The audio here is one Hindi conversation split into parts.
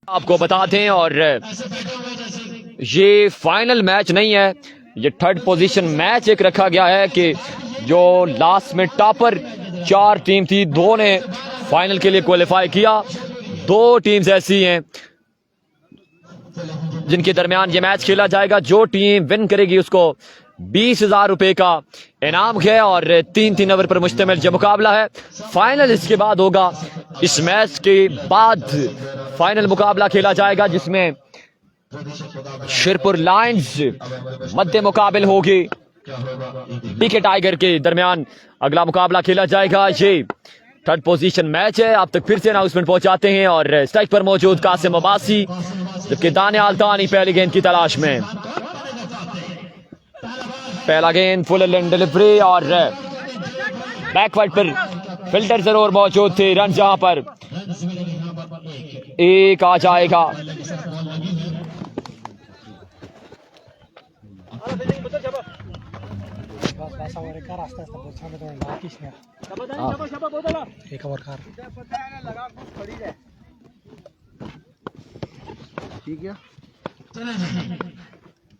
आपको बताते हैं, और ये फाइनल मैच नहीं है, ये थर्ड पोजीशन मैच एक रखा गया है कि जो लास्ट में टॉपर 4 टीम थी, 2 ने फाइनल के लिए क्वालिफाई किया। 2 टीम्स ऐसी हैं जिनके दरमियान ये मैच खेला जाएगा। जो टीम विन करेगी उसको 20,000 रुपए का इनाम है, और 3-3 ओवर पर मुश्तमिल जो मुकाबला है। फाइनल इसके बाद होगा। इस मैच के बाद फाइनल मुकाबला खेला जाएगा जिसमें शेरपुर लायंस मध्य मुकाबिल होगी। डीके टाइगर के दरमियान अगला मुकाबला खेला जाएगा। ये थर्ड पोजीशन मैच है। आप तक फिर से अनाउंसमेंट पहुंचाते हैं, और स्ट्राइक पर मौजूद कासिम अब्बासी, जबकि दानियाल दानी पहली गेंद की तलाश में। पहला गेंद फुल लेंथ डिलीवरी, और बैकवर्ड पर फिल्टर जरूर मौजूद थे। रन जहां पर एक आ जाएगा।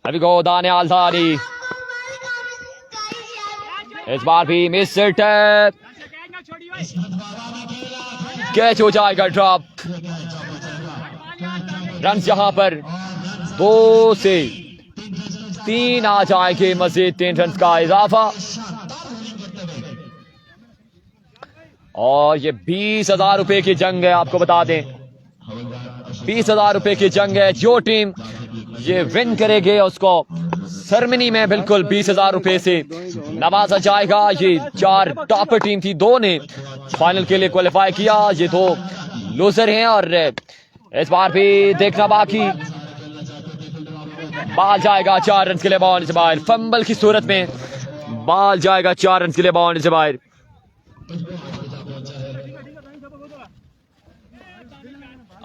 अभी गो दानियाल दानी, इस बार भी मिस हिट है, कैच हो जाएगा ड्रॉप। रन यहां पर 2 से 3 आ जाएंगे, मजीद 3 रन का इजाफा। और ये 20,000 रुपए की जंग है। आपको बता दें 20,000 रुपए की जंग है। जो टीम ये विन करेगी उसको सरमनी में बिल्कुल 20,000 रुपए से नवाजा जाएगा। ये 4 टॉपर टीम थी, 2 ने फाइनल के लिए क्वालिफाई किया, ये 2 लूजर हैं। और इस बार भी देखना बाकी। बाल जाएगा 4 रन के लिए बाउंड्री से बाहर। फंबल की सूरत में बाल जाएगा 4 रन के लिए बाउंड्री से बाहर।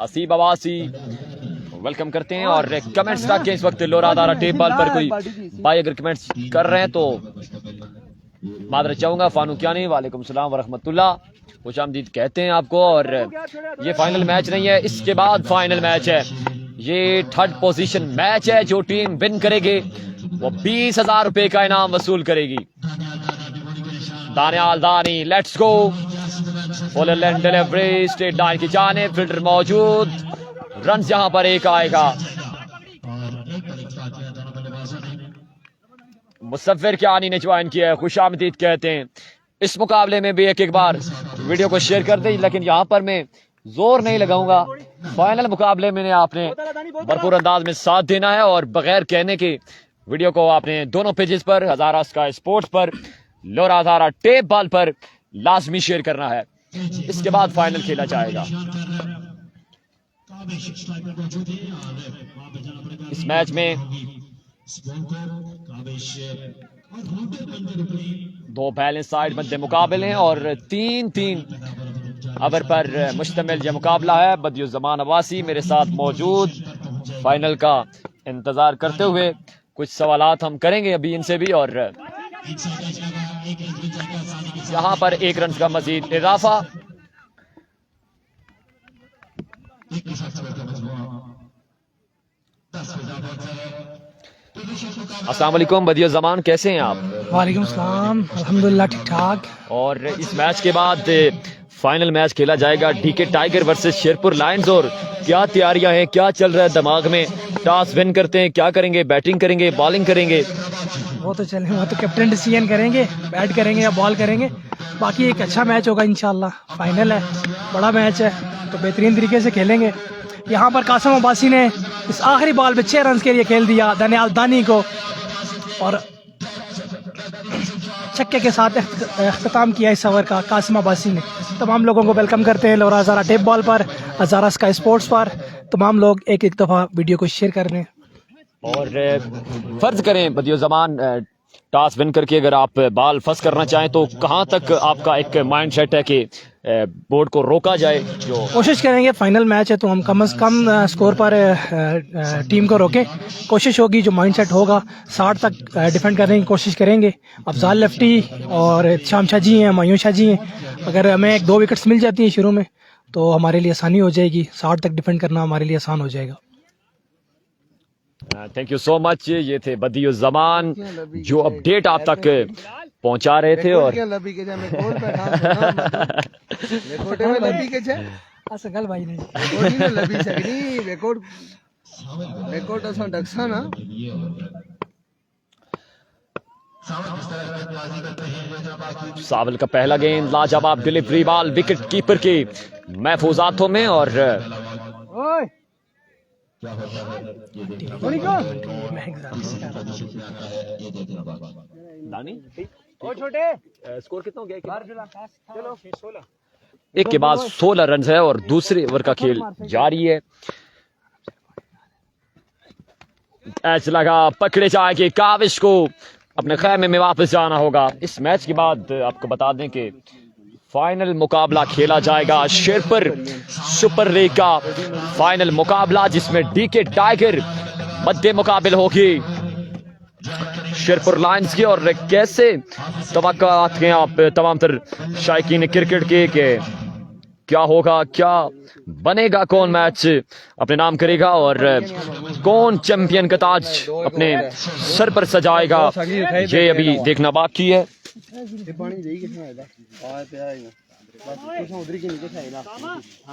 असीब अवासी वेलकम करते हैं, और कमेंट्स रखें। इस वक्त लोरा दारा टेप बॉल पर कोई भाई अगर कमेंट्स कर रहे हैं तो मादरत चाहूंगा। फानूकियानी वालेकुम सलाम वरहमतुल्लाह, खुशामदीद कहते हैं आपको। और ये फाइनल मैच नहीं है, इसके बाद फाइनल मैच है। ये थर्ड पोजीशन मैच है। जो टीम विन करेगी वो 20,000 रुपए का इनाम वसूल करेगी। दानियाल दानी, let's go, full length delivery straight line की जानिब, फिल्टर मौजूद, रन यहां पर एक आएगा। मुसव्विर कियानी ने ज्वाइन किया है, खुशामदीद कहते हैं। इस मुकाबले में भी एक बार वीडियो को शेयर कर दें, लेकिन यहां पर मैं जोर नहीं लगाऊंगा। फाइनल मुकाबले में आपने भरपूर अंदाज में साथ देना है, और बगैर कहने के वीडियो को आपने दोनों पेजेस पर, हजारा स्काई स्पोर्ट्स पर, लोरा हजारा टेप बॉल पर लाजमी शेयर करना है। इसके बाद फाइनल खेला जाएगा। इस मैच में 2 बैलेंस साइड मध्य मुकाबले हैं, और 3-3 ओवर पर मुश्तमिल यह मुकाबला है। बदियुज़्ज़मान अब्बासी मेरे साथ मौजूद, फाइनल का इंतजार करते हुए कुछ सवालात हम करेंगे अभी इनसे भी। और यहाँ पर 1 रन का मजीद इजाफा। अस्सलाम वालेकुम बदियुज़्ज़मान, कैसे हैं आप? वालेकुम सलाम, अल्हम्दुलिल्लाह ठीक ठाक। और इस मैच के बाद फाइनल मैच खेला जाएगा DK tiger versus Sherpur lions. और क्या तैयारियां हैं, क्या चल रहा है दिमाग में? टॉस विन करते हैं, क्या करेंगे? बैटिंग करेंगे, बॉलिंग करेंगे? वो तो कैप्टन डिसीजन करेंगे, बैट करेंगे या बॉल करेंगे। बाकी एक अच्छा मैच होगा इंशाल्लाह। फाइनल है, बड़ा मैच है, तो बेहतरीन तरीके से खेलेंगे। यहाँ पर कासिम अब्बासी ने इस आखिरी बॉल पे 6 रन के लिए खेल दिया दानियाल दानी को, और छक्के के साथ अख्ताम किया इस ओवर का कासिम अब्बासी ने। तमाम लोगों को वेलकम करते हैं लोरा हजारा टेप बॉल पर, हजारा स्काई स्पोर्ट्स पर। तमाम लोग एक दफ़ा वीडियो को शेयर कर लें, और फर्ज करें बदियुज़्ज़मान टॉस विन करके अगर आप बॉल फर्स्ट करना चाहें तो कहां तक आपका एक माइंड सेट है कि बोर्ड को रोका जाए? जो कोशिश करेंगे, फाइनल मैच है तो हम कम से कम स्कोर पर टीम को रोकें। कोशिश होगी, जो माइंड सेट होगा 60 तक डिफेंड करने की कोशिश करेंगे। अफजाल लेफ्टी और शाम शाह जी हैं, मायूं शाह जी हैं, अगर हमें 1-2 विकेट्स मिल जाती हैं शुरू में तो हमारे लिए आसानी हो जाएगी। 60 तक डिफेंड करना हमारे लिए आसान हो जाएगा। Thank you so much. ये थे बदियुज़्ज़मान जो अपडेट आप तक पहुंचा रहे थे। और असगल भाई ने सावल का पहला गेंद, लाजवाब डिलीवरी बॉल विकेट कीपर के महफूज हाथों में। और स्कोर कितना हो गया? एक के बाद 16 रन है और दूसरे ओवर का खेल जारी है। ऐच लगा, पकड़े जाएंगे, काविश को अपने खैमे में वापस जाना होगा। इस मैच के बाद आपको बता दें कि फाइनल मुकाबला खेला जाएगा, शेरपुर सुपर लीग का फाइनल मुकाबला, जिसमें डीके टाइगर मध्य मुकाबिल होगी शेरपुर लायंस की। और कैसे तवक्कुआत हैं आप तमाम तर शायकीन क्रिकेट के क्या होगा, क्या बनेगा, कौन मैच अपने नाम करेगा और कौन चैंपियन का ताज अपने सर पर सजाएगा, ये अभी देखना बाकी है।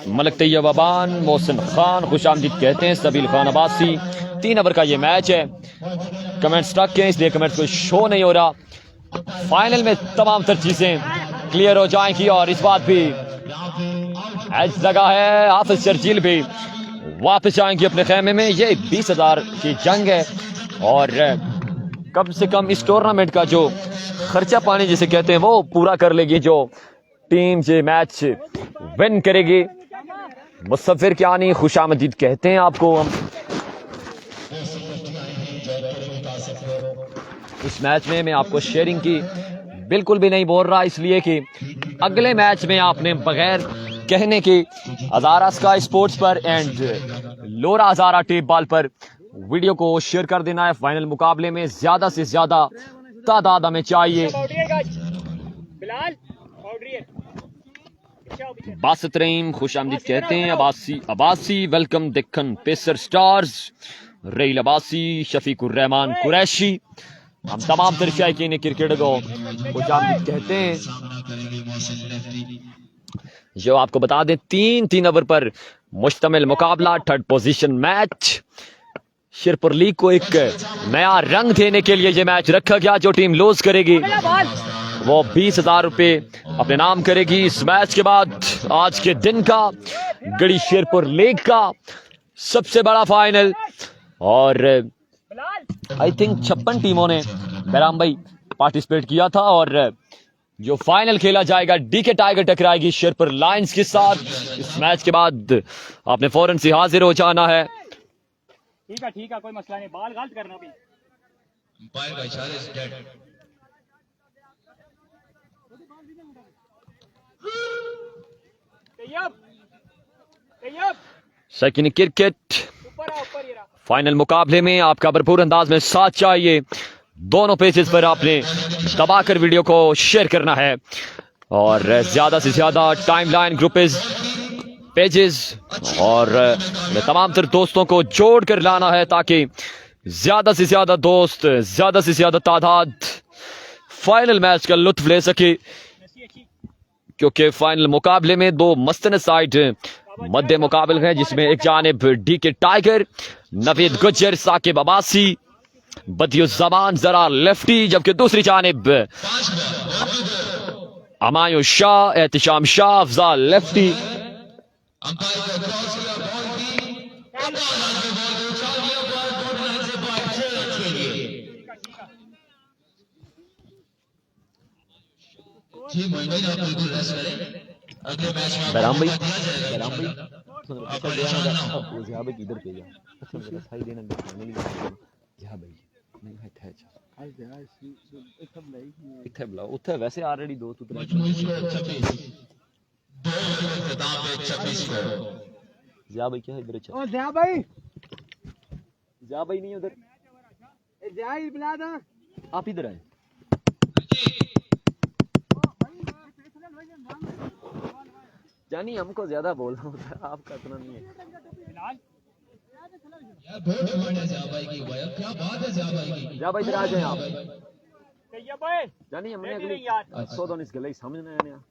मलक तैयब अबान, मोहसिन खान खुशामदीद कहते हैं, सबील खान अब्बासी। 3 ओवर का ये मैच है। कमेंट्स स्टक हैं इसलिए कमेंट्स को शो नहीं हो रहा। फाइनल में तमाम तर चीजें क्लियर हो जाएंगी। और इस बात भी एज लगा है, हाफिज शर्जील भी वापस जाएंगे अपने खेमे में। ये 20,000 की जंग है और कम से कम इस टूर्नामेंट का जो खर्चा पानी जिसे कहते हैं वो पूरा कर लेगी जो टीम ये मैच विन करेगी। मुसफ़िर कियानी खुशामदीद कहते हैं आपको हम। इस मैच में मैं आपको शेयरिंग की बिल्कुल भी नहीं बोल रहा, इसलिए कि अगले मैच में आपने बगैर कहने के हजारा स्काई स्पोर्ट्स पर एंड लोरा हजारा टेप बॉल पर वीडियो को शेयर कर देना है। फाइनल मुकाबले में ज्यादा से ज्यादा तादाद हमें चाहिए। बासत रहीम खुशामदीद कहते हैं, Abbasi welcome Deccan pacer stars, Raeel Abbasi, Shafiqur Rehman Qureshi, हम तमाम शायकीन क्रिकेट को खुशामदीद कहते हैं। जो आपको बता दें 3 ओवर पर मुश्तमिल मुकाबला, 3rd position match. Sherpur league को एक नया रंग देने के लिए ये मैच रखा गया। जो टीम लूज करेगी वो 20,000 रुपए अपने नाम करेगी। इस मैच के बाद आज के दिन का गढ़ी शेरपुर लीग का सबसे बड़ा फाइनल, और आई थिंक 56 टीमों ने बैराम भाई पार्टिसिपेट किया था। और जो फाइनल खेला जाएगा, डीके टाइगर टकराएगी शेरपुर लायंस के साथ। इस मैच के बाद आपने फौरन से हाजिर हो जाना है। ठीक है, कोई मसला नहीं, बाल गलत करना भी। सेकंड क्रिकेट फाइनल मुकाबले में आपका भरपूर अंदाज में साथ चाहिए। दोनों पेजेस पर आपने दबाकर वीडियो को शेयर करना है और ज्यादा से ज्यादा टाइमलाइन ग्रुपेज पेजेस और तमाम तर दोस्तों को जोड़ कर लाना है ताकि ज्यादा से ज्यादा दोस्त, ज्यादा से ज्यादा तादाद फाइनल मैच का लुत्फ ले सके। क्योंकि फाइनल मुकाबले में 2 मस्तनद साइड मध्य मुकाबल है, जिसमें एक जानिब डीके टाइगर, नवीद गुज्जर, साकिब अब्बासी, बदियुज़्ज़मान जरा लेफ्टी, जबकि दूसरी जानिब अमायुं शाह, एहतिशाम शाह, अफजाल लेफ्टी। बैराम भाई किधर पे जा इत्थे बुलाओ उत्थे वैसे ऑलरेडी दो तू जिया भाई क्या है इधर अच्छा ओ जिया भाई नहीं उधर जिया ही बुला दो आप इधर आए जानी हमको ज्यादा बोलना होता है आपका इतना नहीं है जा भाई इधर आ जाए आप जानी हमने अगली 119 गले समझना है ना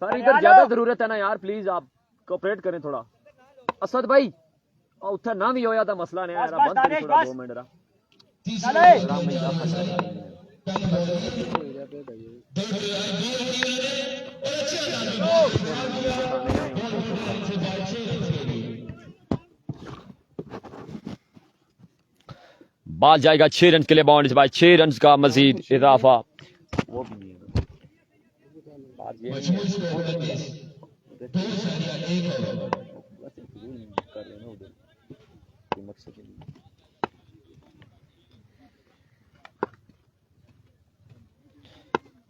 सर इधर ज्यादा जरूरत है ना यार प्लीज आप कोऑपरेट करें थोड़ा असद भाई और उठा ना भी होया था मसला नहीं यार बंद करो थोड़ा 2 मिनट बाल जाएगा 6 रन के लिए बाउंड्री से भाई 6 रन का मजीद इजाफा वो भी नहीं है बात ये नहीं कर रहे ना उधर मकसद के लिए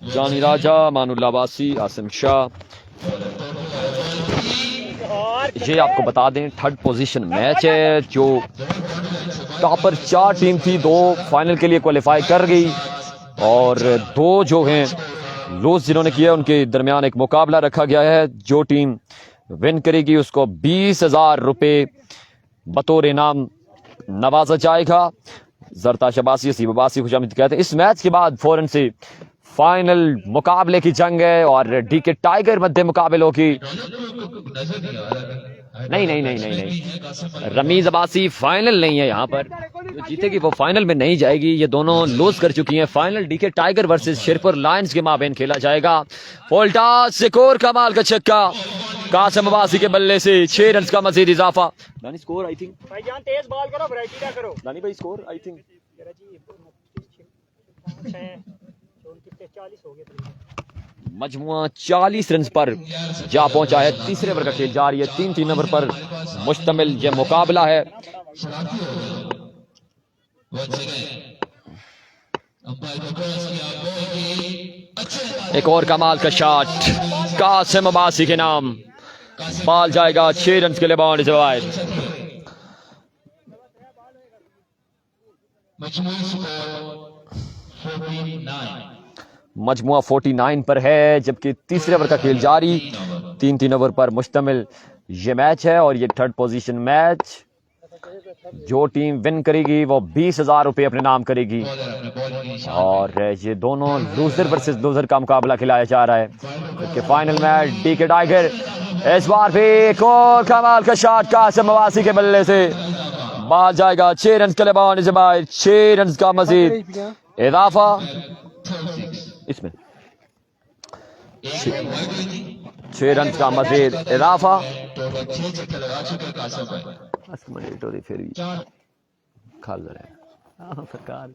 जानी राजा मानुल्लाह वासी आसिम शाह ये आपको बता दें थर्ड पोजीशन मैच है जो टॉपर 4 टीम थी 2 फाइनल के लिए क्वालिफाई कर गई और 2 जो हैं लूज जिन्होंने किया उनके दरमियान एक मुकाबला रखा गया है जो टीम विन करेगी उसको 20,000 रुपए बतौर इनाम नवाजा जाएगा जरताश अब्बासी हसीब अब्बासी खुशामदीद कहते हैं इस मैच के बाद फौरन से फाइनल मुकाबले की जंग है और डीके टाइगर मध्य मुकाबलों की नहीं रमीज अब्बासी फाइनल नहीं है यहाँ पर जो जीतेगी वो फाइनल में नहीं जाएगी ये दोनों लूज कर चुकी हैं final DK tiger versus Sherpur lions के माबेन खेला जाएगा फोल्टा स्कोर कमाल का छक्का कासिम अब्बासी के बल्ले से 6 रन का मजीद इजाफा दानी स्कोर आई थिंक भाईजान तेज बॉल करो वैरायटी ना करो दानी भाई स्कोर आई थिंक 40 हो गए मजमुआ 40 रन पर जा पहुंचा है तीसरे ओवर का खेल जारी है 3 ओवर पर मुश्तमिल यह मुकाबला है एक और कमाल का शॉट कासिम अब्बासी के नाम बाल जाएगा 6 रन के लिए बाउंड्री से बाहर मजमुआ 49 पर है जबकि तीसरे ओवर का खेल जारी 3 ओवर पर मुश्तमिल ये मैच है और ये थर्ड पोजीशन मैच जो टीम विन करेगी वो 20,000 रुपए अपने नाम करेगी और ये दोनों लूजर वर्सेस लूजर का मुकाबला खिलाया जा रहा है जबकि फाइनल मैच डीके टाइगर इस बार भी एक और कमाल का शॉट कासिम अब्बासी के बल्ले से बाल जाएगा 6 रन के लिए बाउंड्री से बाहर 6 रन का मजीद इजाफा इसमें 6 रन का मजीद इजाफा फिर भी खा रहे सरकार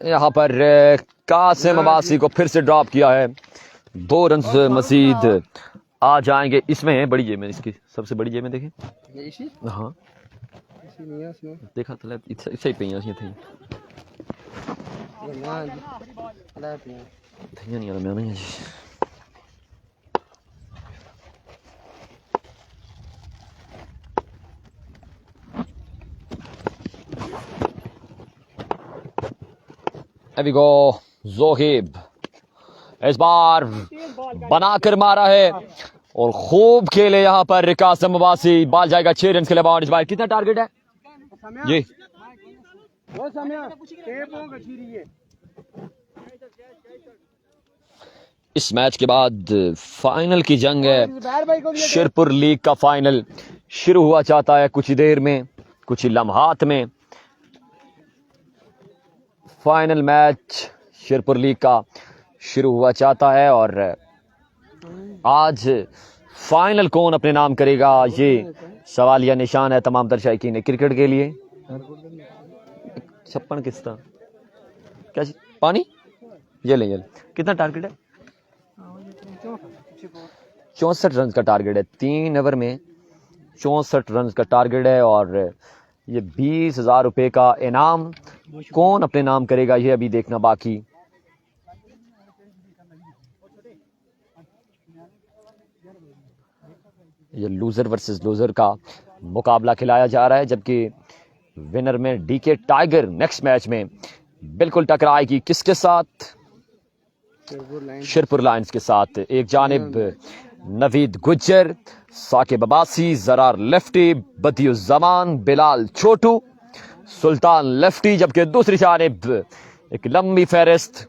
यहाँ पर कासिम अब्बासी को फिर से ड्रॉप किया है 2 रन मजीद आ जाएंगे इसमें है बड़ी जेब में इसकी सबसे बड़ी जेब में देखें हाँ देखा तो इसे ही पहियां सी थी नहीं आ मैं नहीं जी अभी गो जोहिब इस बार बनाकर मारा है और खूब खेले यहाँ पर कासिम अब्बासी बाल जाएगा 6 रन के लिए बाउंड्री बाहर कितना टारगेट है जी इस मैच के बाद फाइनल की जंग है शेरपुर लीग का फाइनल शुरू हुआ चाहता है कुछ ही देर में कुछ ही लम्हात में फाइनल मैच शेरपुर लीग का शुरू हुआ चाहता है और आज फाइनल कौन अपने नाम करेगा ये सवालिया निशान है तमाम दर्शकीन क्रिकेट के लिए 56 किस्ता क्या पानी ये ले कितना टारगेट है? 64 रन का टारगेट है। 3 ओवर में 64 रन का टारगेट है और ये 20,000 रुपए का इनाम कौन अपने नाम करेगा ये अभी देखना बाकी। ये लूजर वर्सेस लूजर का मुकाबला खिलाया जा रहा है, जबकि विनर में डीके टाइगर नेक्स्ट मैच में बिल्कुल टकराएगी किसके साथ? शिरपुर लायंस के साथ। एक जानिब नवीद गुज्जर, साकिब अब्बासी, जरार लेफ्टी, बदियुज्जमान, बिलाल छोटू, सुल्तान लेफ्टी, जबकि दूसरी जानिब एक लंबी फहरिस्त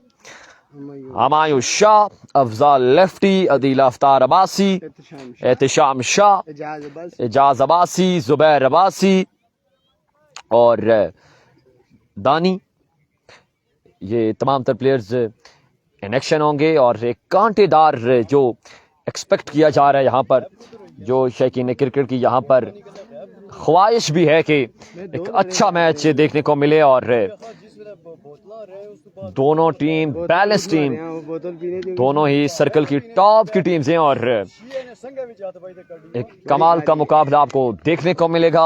हमायूं शाह, अफजाल लेफ्टी, अदील अफ्तार अब्बासी, एहतिशाम शाह, एजाज अब्बासी, जुबैर अब्बासी और दानी। ये तमाम तर प्लेयर्स इन एक्शन होंगे और एक कांटेदार जो एक्सपेक्ट किया जा रहा है यहाँ पर, जो शौकीन क्रिकेट की यहाँ पर ख्वाहिश भी है कि एक अच्छा मैच देखने को मिले और दोनों टीम बैलेंस टीम, दोनों ही सर्कल की टॉप की टीम्स हैं और एक कमाल का मुकाबला आपको देखने को मिलेगा।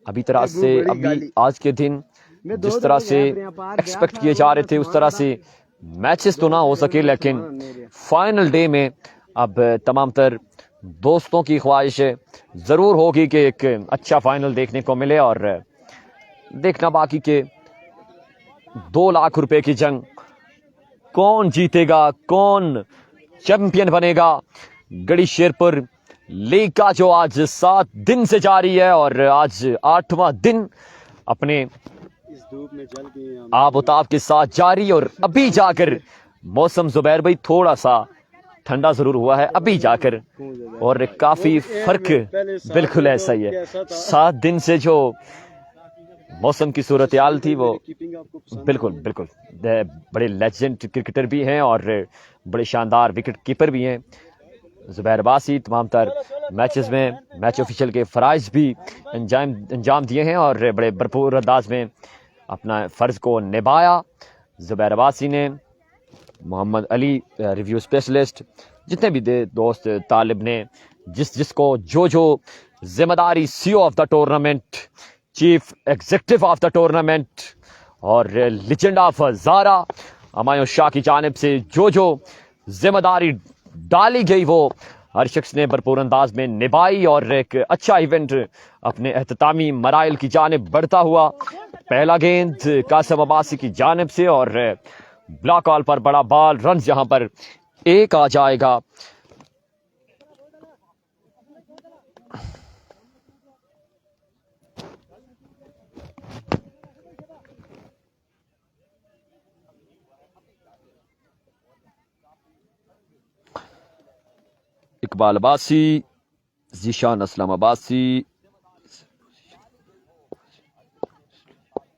अभी तरह से अभी आज के दिन जिस तरह से एक्सपेक्ट किए जा रहे थे उस तरह से मैचेस तो ना हो सके, लेकिन फाइनल डे में अब तमाम तर दोस्तों की ख्वाहिश ज़रूर होगी कि एक अच्छा फाइनल देखने को मिले और देखना बाकी के 2 लाख रुपए की जंग कौन जीतेगा, कौन चैंपियन बनेगा। गढ़ी शेरपुर लीग का जो आज 7 दिन से जारी है और आज 8वां दिन अपने आबोताब के साथ जारी, और अभी जाकर मौसम जुबैर भाई थोड़ा सा ठंडा जरूर हुआ है अभी जाकर और काफी फर्क बिल्कुल ऐसा ही है। 7 दिन से जो मौसम की सूरत हाल थी वो बिल्कुल बिल्कुल बड़े लेजेंड क्रिकेटर भी हैं और बड़े शानदार विकेट कीपर भी हैं जुबैर अब्बासी। तमाम तर मैचेस में मैच ऑफिशियल के फ़राइज़ भी अंजाम दिए हैं और बड़े भरपूर अंदाज में अपना फ़र्ज़ को निभाया जुबैर अब्बासी ने। मोहम्मद अली रिव्यू स्पेशलिस्ट, जितने भी दोस्त तालिब ने जिसको जो जिम्मेदारी CEO of the tournament, chief executive of the tournament और लेजेंड ऑफ ज़ारा हमायूं शाह की जानिब से जो जिम्मेदारी डाली गई वो हर शख्स ने भरपूर अंदाज में निभाई और एक अच्छा इवेंट अपने एहततामी मराइल की जानिब बढ़ता हुआ। पहला गेंद कासिम अब्बासी की जानिब से और ब्लॉक कॉल पर बड़ा बॉल, रन यहां पर 1 आ जाएगा। इकबाल अब्बासी, जीशान असलम अब्बासी,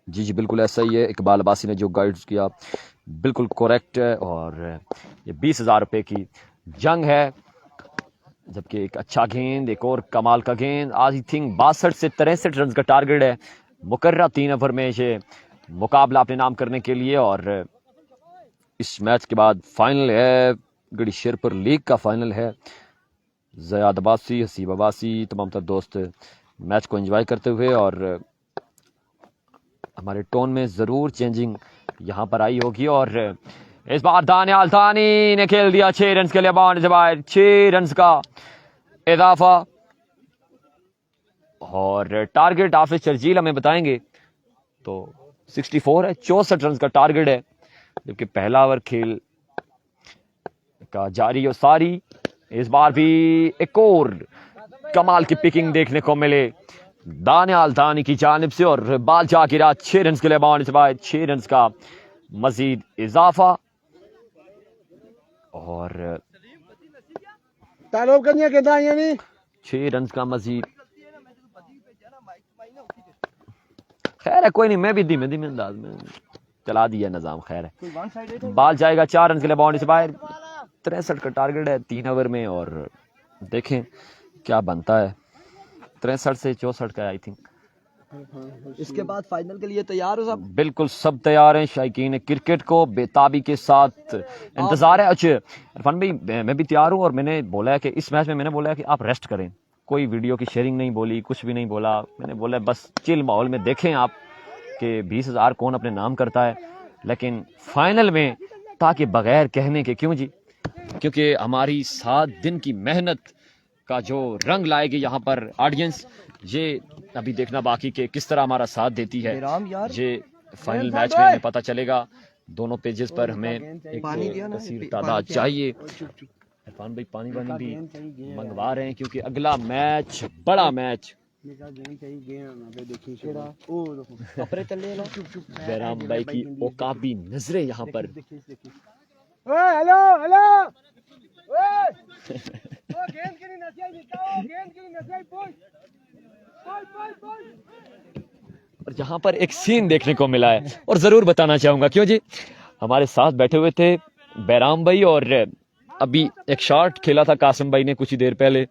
जी बिल्कुल ऐसा ही है। इकबाल अब्बासी ने जो गाइड्स किया बिल्कुल करेक्ट है और ये 20,000 रुपए की जंग है, जबकि एक अच्छा गेंद, एक और कमाल का गेंद। आई थिंक 62 से 63 रन का टारगेट है मुकर्रर 3 ओवर में ये मुकाबला अपने नाम करने के लिए। और इस मैच के बाद फाइनल है, गढ़ी शेरपुर लीग का फाइनल है। ज़याद अब्बासी, हसीब अब्बासी, तमाम तर दोस्त मैच को एंजॉय करते हुए और हमारे टोन में ज़रूर चेंजिंग यहाँ पर आई होगी। और इस बार दानियाल थानी ने खेल दिया 6 रन के लिए बाउंड्री से बाहर, 6 रन का इजाफा और टारगेट हाफिज शर्जील हमें बताएंगे तो 64 है, 64 रन का टारगेट है, जबकि पहला ओवर खेल का जारी और सारी। इस बार भी एक और कमाल की पिकिंग देखने को मिले दानियाल थानी की जानिब से और बाल जा गिरा 6 रन के लिए बाउंड्री से बाहर, 6 रन का मजीद इजाफा और 6 रन का मजीद। खैर है, कोई नहीं, मैं भी धीमे धीमे अंदाज में चला दिया निजाम। खैर है, बाल जाएगा 4 रन के लिए बाउंड्री से बाहर। 63 का टारगेट है 3 ओवर में और देखें क्या बनता है। 63 से 64 का आई थिंक इसके बाद फाइनल के लिए तैयार हो सब? बिल्कुल सब तैयार हैं। शायकीन क्रिकेट को बेताबी के साथ इंतजार है। अच्छा इरफान भाई, मैं भी तैयार हूँ और मैंने बोला है कि इस मैच में मैंने बोला है कि आप रेस्ट करें। कोई वीडियो की शेयरिंग नहीं बोली, कुछ भी नहीं बोला। मैंने बोला बस चिल माहौल में देखें आप कि 20,000 कौन अपने नाम करता है। लेकिन फाइनल में ताकि बगैर कहने के, क्यों जी, क्योंकि हमारी 7 दिन की मेहनत का जो रंग लाएगी यहाँ पर ऑडियंस, ये अभी देखना बाकी कि किस तरह हमारा साथ देती है। ये फाइनल मैच में हमें पता चलेगा। दोनों पेजेस पर हमें एक कसीर तादाद चाहिए। इरफान भाई पानी वानी भी मंगवा रहे हैं क्योंकि अगला मैच बड़ा मैच। बैराम भाई की औकाबी नजरें यहाँ पर। हेलो हेलो और यहाँ पर एक सीन देखने को मिला है और जरूर बताना चाहूंगा। क्यों जी, हमारे साथ बैठे हुए थे बैराम भाई और अभी एक शॉट खेला था कासिम भाई ने कुछ ही देर पहले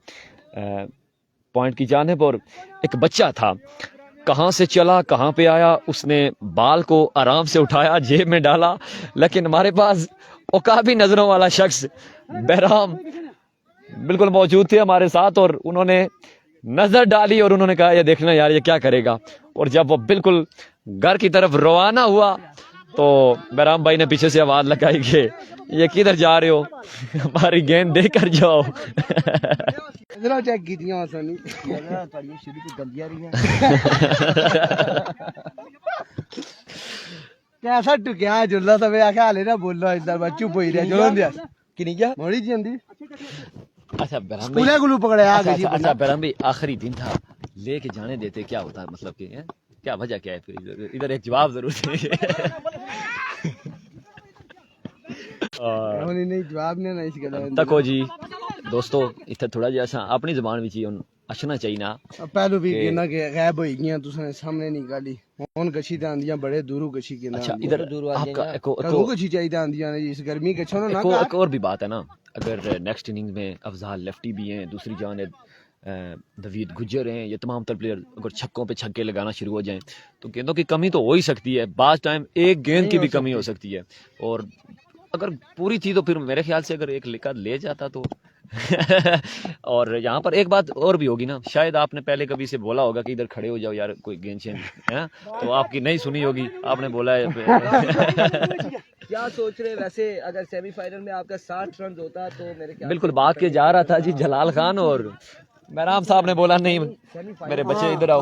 पॉइंट की जानिब, और एक बच्चा था, कहाँ से चला कहाँ पे आया, उसने बाल को आराम से उठाया जेब में डाला। लेकिन हमारे पास औकाबी नजरों वाला शख्स बैराम बिल्कुल मौजूद थे हमारे साथ और उन्होंने नजर डाली और उन्होंने कहा ये देखना यार ये क्या करेगा। और जब वो बिल्कुल घर की तरफ रवाना हुआ तो बैराम भाई ने पीछे से आवाज लगाई कि ये किधर जा रहे हो, हमारी गेंद देकर जाओ। चेक कीतियां आसानी ਤੁਹਾਡੀਆਂ ਸ਼ੁਰੂ ਤੋਂ ਗੰਦੀਆਂ ਰਹੀਆਂ। कैसा टुकिया जुल्ला सब आखे हाले ना बोलो इधर बस चुप होई रहा जो दिया कि नहीं क्या मोड़ी जी आंदी। अच्छा बैराम स्कूले गुलू पकड़े आ गई। अच्छा बैराम भाई आखिरी दिन था, लेके जाने देते क्या होता है, मतलब कि क्या वजह क्या है फिर, इधर एक जवाब जरूर चाहिए। नहीं जवाब नहीं ना इस गल तको जी दोस्तों इत्थे थोड़ा जिहा असां अपनी जुबान विच ही हुन अछना चाहिए ना। पहलू भी कहना कि गायब होई गईयां तुसने सामने नहीं गाली हुन गछी दा आंदियां बड़े दूरू गछी के ना। अच्छा इधर आपका एक गछी चाहिए आंदियां ने इस गर्मी के छो ना एक और भी बात है ना, अगर नेक्स्ट इनिंग्स में अफजाल लेफ्टी भी हैं, दूसरी जानिब दवीद गुज्जर हैं, ये तमाम तर प्लेयर अगर छक्कों पे छक्के लगाना शुरू हो जाएं तो गेंदों की कमी तो हो ही सकती है। बाज टाइम एक गेंद की भी कमी हो सकती है और अगर पूरी थी तो फिर मेरे ख्याल से अगर एक लिखा ले जाता तो और यहाँ पर एक बात और भी होगी ना, शायद आपने पहले कभी से बोला होगा कि इधर खड़े हो जाओ यार कोई गेंद चेंज है, तो आपकी नहीं सुनी होगी, आपने बोला है। क्या सोच रहे वैसे अगर सेमीफाइनल में आपका 60 रन होता तो मेरे ख्याल बिल्कुल बात के जा रहा था जी जलाल खान और बैराम साहब ने बोला नहीं मेरे बच्चे इधर आओ,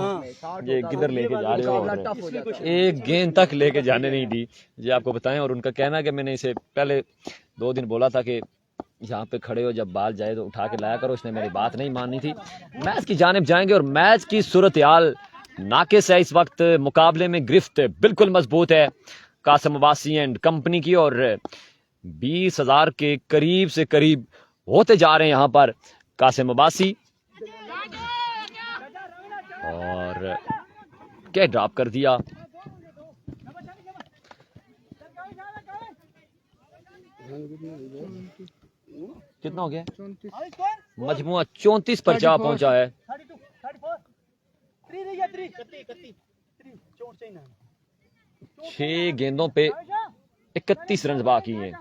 ये किधर लेके जा रहे हो, और एक गेंद तक लेके जाने नहीं दी ये आपको बताएं। और उनका कहना है कि मैंने इसे पहले 2 दिन बोला था कि यहाँ पे खड़े हो जब बाल जाए तो उठा के लाया करो, इसने मेरी बात नहीं माननी थी। मैच की जानिब जाएंगे और मैच की सूरत हाल नाकिस है इस वक्त, मुकाबले में गिरफ्त बिल्कुल मजबूत है कासिम अब्बासी एंड कंपनी की और 20,000 के करीब से करीब होते जा रहे हैं यहाँ पर कासिम अब्बासी। और क्या ड्रॉप कर दिया, कितना हो गया, मजमुआ 34 पर जा पहुंचा है। 6 गेंदों पे 31 रन बाकी हैं,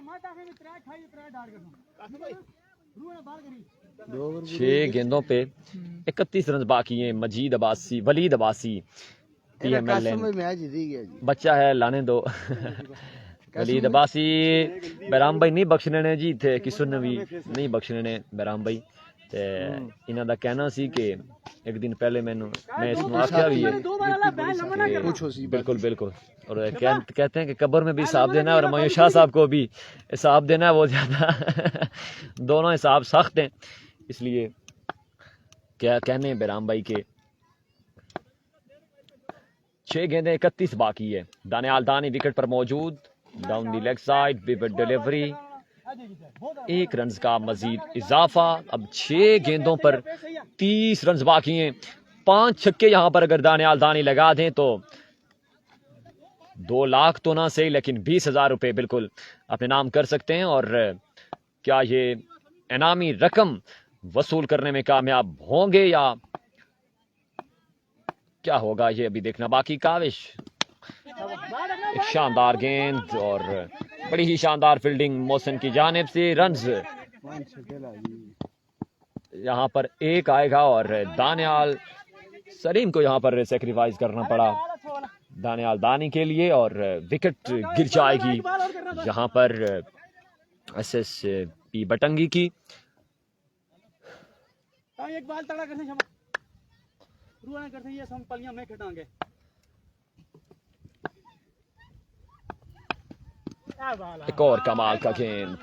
6 गेंदों पे 31 रन बाकी हैं। मजीद अब्बासी, वलीद अब्बासी बच्चा है लाने दो। वलीद अब्बासी बैराम भाई नहीं बख्शने ने जी, थे किसी ने भी नहीं बख्शने ने बैराम भाई, ते इन्हां दा कहना सी कि एक दिन पहले मैं इसमें आख्या भी है बिल्कुल बिल्कुल, और कहते हैं कि कब्र में भी हिसाब देना है और मयूर शाह साहब को भी हिसाब देना है, वो ज्यादा दोनों हिसाब सख्त हैं, इसलिए क्या कहने बैराम भाई के 6 गेंदें 31 बाकी है। दानियाल दानी विकेट पर मौजूद, down the leg side vivid delivery, 1 run का मजीद इजाफा। अब 6 गेंदों पर 30 रन बाकी हैं, 5 छक्के यहाँ पर अगर दानियाल दानी लगा दें तो 2 लाख तो ना सही लेकिन 20,000 रुपए बिल्कुल अपने नाम कर सकते हैं। और क्या ये इनामी रकम वसूल करने में कामयाब होंगे या क्या होगा ये अभी देखना बाकी। काविश एक शानदार गेंद और बड़ी ही शानदार फील्डिंग मोहसिन की जानिब से। रन्स यहाँ पर एक आएगा और दानियाल सलीम को यहाँ पर सेक्रीफाइस करना पड़ा दानियाल दानी के लिए और विकेट गिर जाएगी यहाँ पर SSP बटंगी की। एक बाल तड़ा करने रुआ करते ये हम पलियां में खटांगे। एक और कमाल का गेंद